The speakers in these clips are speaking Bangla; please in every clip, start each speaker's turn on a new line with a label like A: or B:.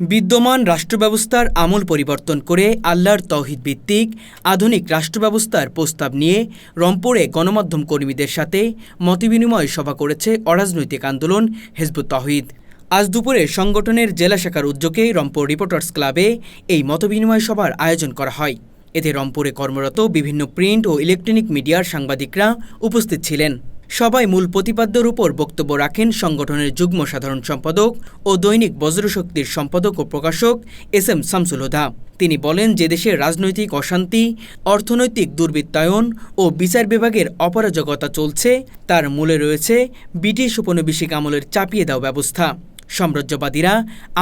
A: বিদ্যমান রাষ্ট্রব্যবস্থার আমূল পরিবর্তন করে আল্লাহর তৌহিদ ভিত্তিক আধুনিক রাষ্ট্রব্যবস্থার প্রস্তাব নিয়ে রংপুরে গণমাধ্যম কর্মীদের সাথে মতবিনিময় সভা করেছে অরাজনৈতিক আন্দোলন হিজবুত তৌহিদ। আজ দুপুরে সংগঠনের জেলা শাখার উদ্যোগে রংপুর রিপোর্টার্স ক্লাবে এই মতবিনিময় সভার আয়োজন করা হয়। এতে রংপুরে কর্মরত বিভিন্ন প্রিন্ট ও ইলেকট্রনিক মিডিয়ার সাংবাদিকরা উপস্থিত ছিলেন। সবাই মূল প্রতিপাদ্যের উপর বক্তব্য রাখেন সংগঠনের যুগ্ম সাধারণ সম্পাদক ও দৈনিক বজ্রশক্তির সম্পাদক ও প্রকাশক এস.এম. শামসুল হুদা। তিনি বলেন, যে দেশে রাজনৈতিক অশান্তি, অর্থনৈতিক দুর্বৃত্তায়ন ও বিচার বিভাগের অপারগতা চলছে, তার মূলে রয়েছে ব্রিটিশ উপনিবেশিক আমলের চাপিয়ে দেওয়া ব্যবস্থা। সাম্রাজ্যবাদীরা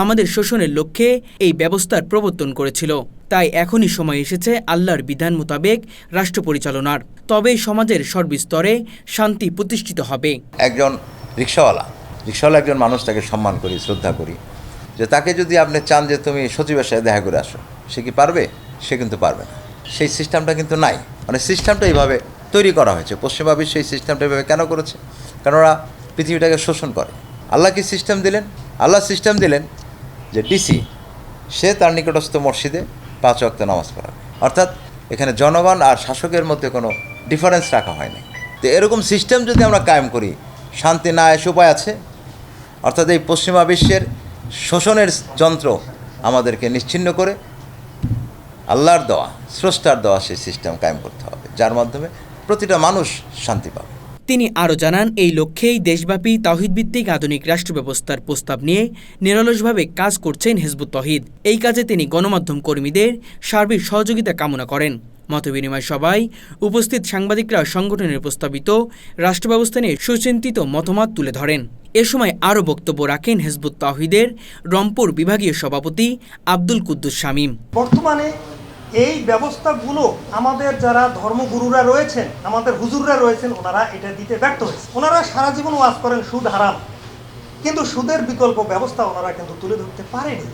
A: আমাদের শোষণের লক্ষ্যে এই ব্যবস্থার প্রবর্তন করেছিল। তাই এখনই সময় এসেছে আল্লাহর বিধান মোতাবেক রাষ্ট্র পরিচালনার। তবেই সমাজের সর্বস্তরে শান্তি প্রতিষ্ঠিত হবে।
B: একজন রিকশাওয়ালা একজন মানুষ, তাকে সম্মান করি, শ্রদ্ধা করি, যে তাকে যদি আপনি চান যে তুমি সচিবের সাথে দেখা করে আসো, সে কি পারবে? সে কিন্তু পারবে না। সেই সিস্টেমটা কিন্তু নাই। মানে সিস্টেমটা এইভাবে তৈরি করা হয়েছে। পশ্চিমা বিশ্ব এই সিস্টেমটা এইভাবে কেন করেছে? কারণ ওরা পৃথিবীটাকে শোষণ করে। আল্লাহ কি সিস্টেম দিলেন? আল্লাহ সিস্টেম দিলেন যে ডিসি সে তার নিকটস্থ মসজিদে 5 ওয়াক্ত নামাজ পড়াবে। অর্থাৎ এখানে জনগণ আর শাসকের মধ্যে কোনো ডিফারেন্স রাখা হয়নি। তো এরকম সিস্টেম যদি আমরা কায়েম করি, শান্তি না এসে উপায় আছে? অর্থাৎ এই পশ্চিমা বিশ্বের শোষণের যন্ত্র আমাদেরকে নিশ্চিহ্ন করে আল্লাহর দেওয়া, স্রষ্টার দেওয়া সেই সিস্টেম কায়েম করতে হবে, যার মাধ্যমে প্রতিটা মানুষ শান্তি পাবে।
A: তিনি আরও জানান, এই লক্ষ্যেই দেশব্যাপী তাওহিদভিত্তিক আধুনিক রাষ্ট্র ব্যবস্থার প্রস্তাব নিয়ে নিরলসভাবে কাজ করছেন হিজবুত তৌহিদ। এই কাজে তিনি গণমাধ্যম কর্মীদের সার্বিক সহযোগিতা কামনা করেন। মতবিনিময় সভায় উপস্থিত সাংবাদিকরা সংগঠনের প্রস্তাবিত রাষ্ট্রব্যবস্থা নিয়ে সুচিন্তিত মতামত তুলে ধরেন। এ সময় আরও বক্তব্য রাখেন হিজবুত তৌহিদের রংপুর বিভাগীয় সভাপতি আব্দুল কুদ্দুস শামীম।
C: বর্তমানে এই ব্যবস্থাগুলো আমাদের যারা ধর্মগুরুরা রয়েছেন, আমাদের হুজুররা রয়েছেন, ওনারা এটা দিতে ব্যর্থ হয়েছে। ওনারা সারা জীবন ওয়াজ করেন সুদ হারাম, কিন্তু সুদের বিকল্প ব্যবস্থা ওনারা কিন্তু তুলে ধরতে পারেনি।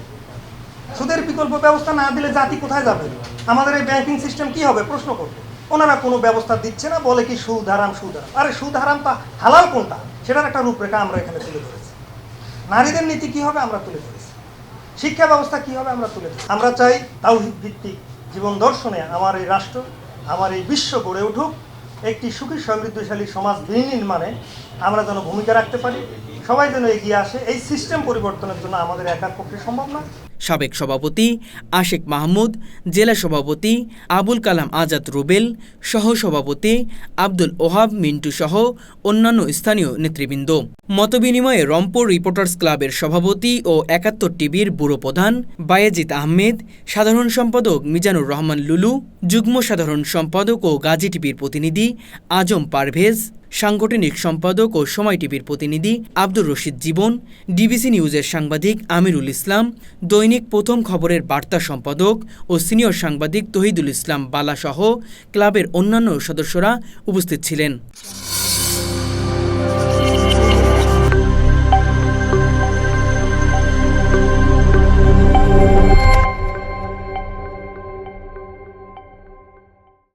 C: সুদের বিকল্প ব্যবস্থা না দিলে জাতি কোথায় যাবে? আমাদের এই ব্যাংকিং সিস্টেম কি হবে প্রশ্ন করবে। ওনারা কোনো ব্যবস্থা দিচ্ছে না, বলে কি সুদ হারাম, সুদ হারাম। আরে সুদ হারামটা হালাল কোনটা, সেটার একটা রূপরেখা আমরা এখানে তুলে ধরেছি। নারীদের নীতি কি হবে আমরা তুলে ধরেছি। শিক্ষা ব্যবস্থা কি হবে আমরা তুলে ধরেছি। আমরা চাই তাওহীদ ভিত্তিক জীবন দর্শনে আমার এই রাষ্ট্র, আমার এই বিশ্ব গড়ে উঠুক। একটি সুখী সমৃদ্ধশালী সমাজ বিনির্মাণে আমরা যেন ভূমিকা রাখতে পারি, সবাই যেন এগিয়ে আসে। এই সিস্টেম পরিবর্তনের জন্য আমাদের একার পক্ষে সম্ভব না।
A: সাবেক সভাপতি আশেক মাহমুদ, জেলা সভাপতি আবুল কালাম আজাদ রুবেল, সহসভাপতি আব্দুল ওহাব মিন্টু সহ অন্যান্য স্থানীয় নেতৃবৃন্দ। মতবিনিময়ে রংপুর রিপোর্টার্স ক্লাবের সভাপতি ও ৭১ টিভির ব্যুরো প্রধান বায়েজিদ আহমেদ, সাধারণ সম্পাদক মিজানুর রহমান লুলু, যুগ্ম সাধারণ সম্পাদক ও গাজী টিভির প্রতিনিধি আজম পারভেজ, সাংগঠনিক সম্পাদক ও সময় টিভির প্রতিনিধি আব্দুর রশিদ জীবন, ডিবিসি নিউজের সাংবাদিক আমিরুল ইসলাম, দৈনিক প্রথম খবরের বার্তা সম্পাদক ও সিনিয়র সাংবাদিক তহিদুল ইসলাম বালা সহ ক্লাবের অন্যান্য সদস্যরা উপস্থিত ছিলেন।